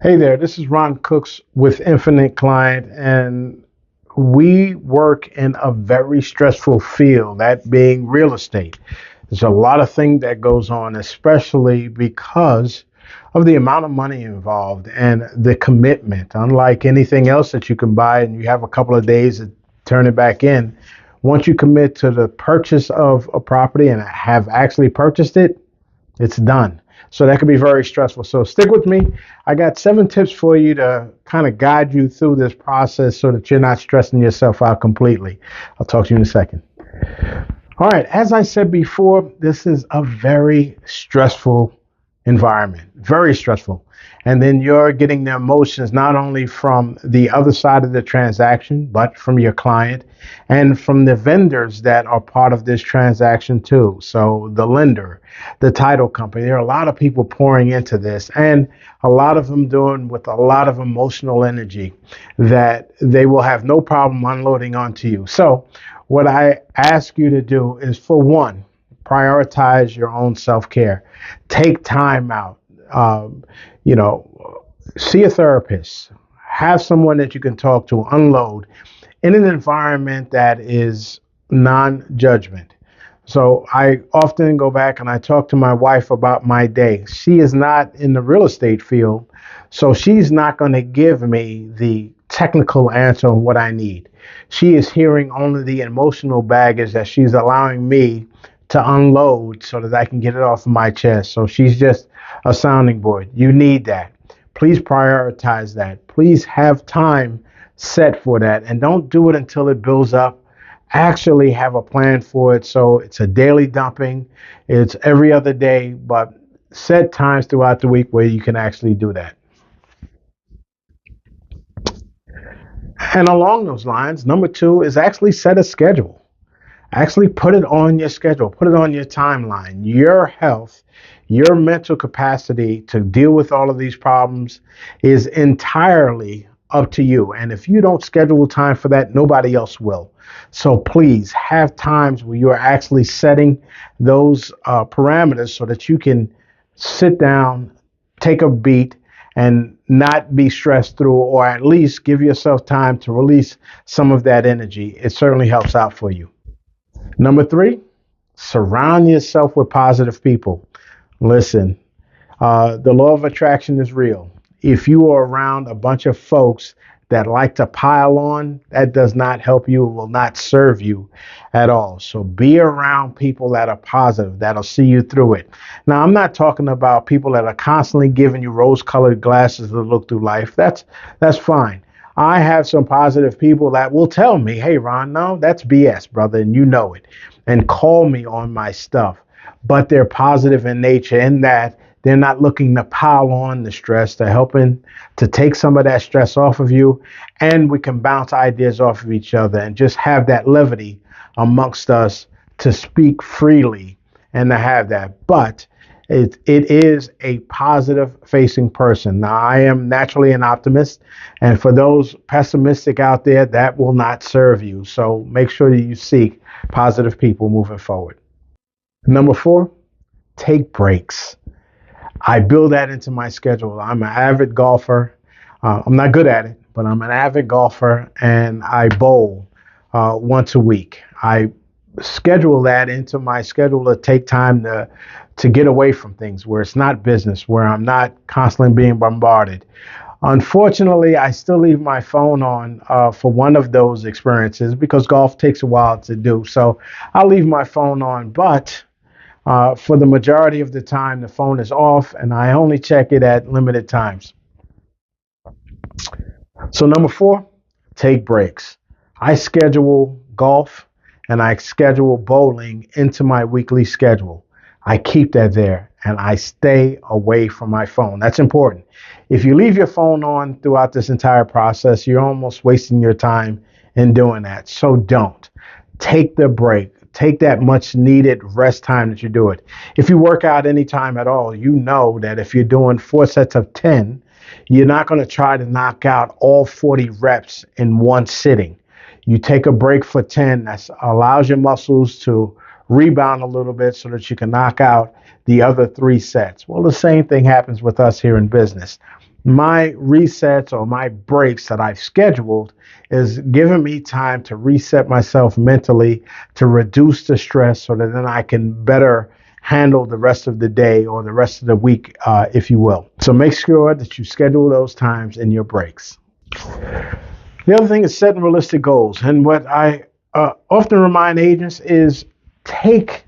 Hey there, this is Ron Cooks with Infinite Client, and we work in a very stressful field, that being real estate. There's a lot of things that goes on, especially because of the amount of money involved and the commitment. Unlike anything else that you can buy and you have a couple of days to turn it back in, once you commit to the purchase of a property and have actually purchased it, it's done. So that can be very stressful. So stick with me. I got 7 tips for you to kind of guide you through this process so that you're not stressing yourself out completely. I'll talk to you in a second. All right. As I said before, this is a very stressful environment, very stressful. And then you're getting the emotions not only from the other side of the transaction, but from your client and from the vendors that are part of this transaction too. So the lender, the title company, there are a lot of people pouring into this and a lot of them doing with a lot of emotional energy that they will have no problem unloading onto you. So what I ask you to do is, for one, prioritize your own self-care. Take time out. Um, you know, See a therapist. Have someone that you can talk to, unload in an environment that is non-judgment. So I often go back and I talk to my wife about my day. She is not in the real estate field, so she's not going to give me the technical answer on what I need. She is hearing only the emotional baggage that she's allowing me to unload so that I can get it off of my chest. So she's just a sounding board. You need that. Please prioritize that. Please have time set for that and don't do it until it builds up. Actually have a plan for it, so it's a daily dumping, it's every other day, but set times throughout the week where you can actually do that. And along those lines, number two is actually set a schedule. Actually put it on your schedule, put it on your timeline. Your health, your mental capacity to deal with all of these problems is entirely up to you. And if you don't schedule time for that, nobody else will. So please have times where you are actually setting those parameters so that you can sit down, take a beat, and not be stressed through, or at least give yourself time to release some of that energy. It certainly helps out for you. Number three, surround yourself with positive people. Listen, the law of attraction is real. If you are around a bunch of folks that like to pile on, that does not help you, it will not serve you at all. So be around people that are positive, that'll see you through it. Now, I'm not talking about people that are constantly giving you rose-colored glasses to look through life. That's fine. I have some positive people that will tell me, hey, Ron, no, that's BS, brother, and you know it, and call me on my stuff. But they're positive in nature in that they're not looking to pile on the stress. They're helping to take some of that stress off of you, and we can bounce ideas off of each other and just have that levity amongst us to speak freely and to have that. But it is a positive facing person. Now, I am naturally an optimist, and for those pessimistic out there, that will not serve you. So make sure that you seek positive people moving forward. Number four, take breaks. I build that into my schedule. I'm an avid golfer. I'm not good at it, but I'm an avid golfer and I bowl once a week. I schedule that into my schedule to take time to get away from things where it's not business, where I'm not constantly being bombarded. Unfortunately, I still leave my phone on for one of those experiences because golf takes a while to do. So I'll leave my phone on, but for the majority of the time, the phone is off and I only check it at limited times. So, number four, take breaks. I schedule golf and I schedule bowling into my weekly schedule. I keep that there and I stay away from my phone. That's important. If you leave your phone on throughout this entire process, you're almost wasting your time in doing that. So don't. Take the break. Take that much needed rest time that you do it. If you work out anytime at all, you know that if you're doing 4 sets of 10, you're not going to try to knock out all 40 reps in one sitting. You take a break for 10, that allows your muscles to rebound a little bit so that you can knock out the other 3 sets. Well, the same thing happens with us here in business. My resets or my breaks that I've scheduled is giving me time to reset myself mentally, to reduce the stress so that then I can better handle the rest of the day or the rest of the week, if you will. So make sure that you schedule those times in your breaks. The other thing is setting realistic goals. And what I often remind agents is take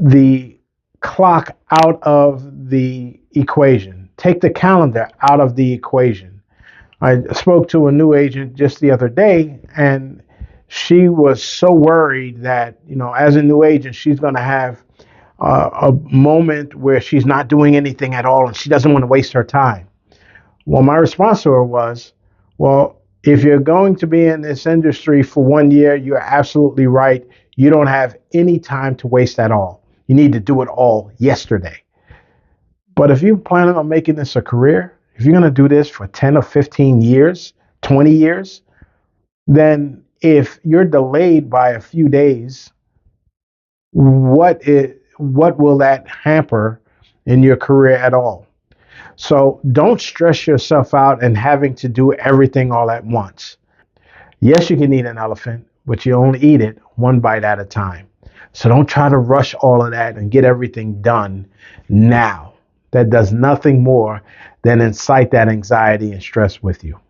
the clock out of the equation. Take the calendar out of the equation. I spoke to a new agent just the other day, and she was so worried that, as a new agent, she's going to have a moment where she's not doing anything at all and she doesn't want to waste her time. Well, my response to her was, well, if you're going to be in this industry for 1 year, you're absolutely right. You don't have any time to waste at all. You need to do it all yesterday. But if you're planning on making this a career, if you're going to do this for 10 or 15 years, 20 years, then if you're delayed by a few days, what will that hamper in your career at all? So don't stress yourself out and having to do everything all at once. Yes, you can eat an elephant, but you only eat it one bite at a time. So don't try to rush all of that and get everything done now. That does nothing more than incite that anxiety and stress with you.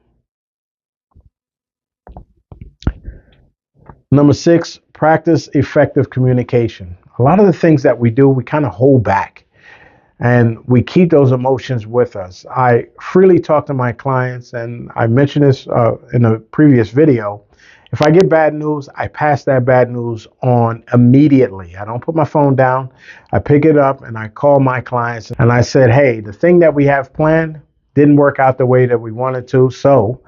Number 6, practice effective communication. A lot of the things that we do, we kind of hold back and we keep those emotions with us. I freely talk to my clients, and I mentioned this in a previous video. If I get bad news, I pass that bad news on immediately. I don't put my phone down. I pick it up and I call my clients and I said, hey, the thing that we have planned didn't work out the way that we wanted to. So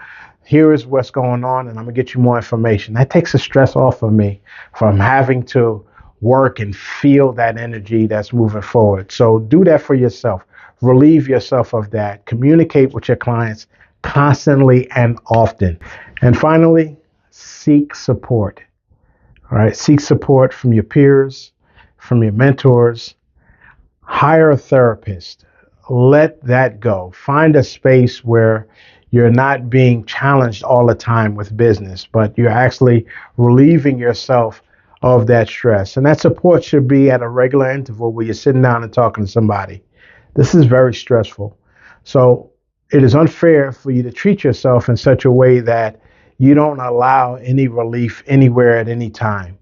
here is what's going on, and I'm going to get you more information. That takes the stress off of me from having to work and feel that energy that's moving forward. So do that for yourself. Relieve yourself of that. Communicate with your clients constantly and often. And finally, seek support. All right, seek support from your peers, from your mentors. Hire a therapist. Let that go. Find a space where you're not being challenged all the time with business, but you're actually relieving yourself of that stress. And that support should be at a regular interval where you're sitting down and talking to somebody. This is very stressful. So it is unfair for you to treat yourself in such a way that you don't allow any relief anywhere at any time.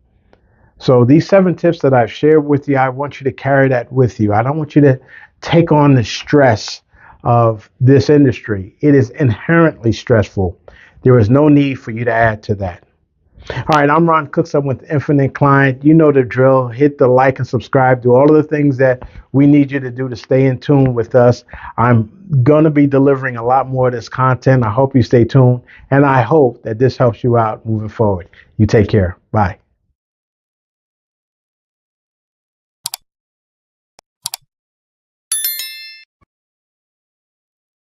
So these 7 tips that I've shared with you, I want you to carry that with you. I don't want you to take on the stress of this industry. It is inherently stressful. There is no need for you to add to that. All right, I'm Ron Cooks. I'm with Infinite Client. You know the drill. Hit the like and subscribe. Do all of the things that we need you to do to stay in tune with us. I'm going to be delivering a lot more of this content. I hope you stay tuned, and I hope that this helps you out moving forward. You take care. Bye.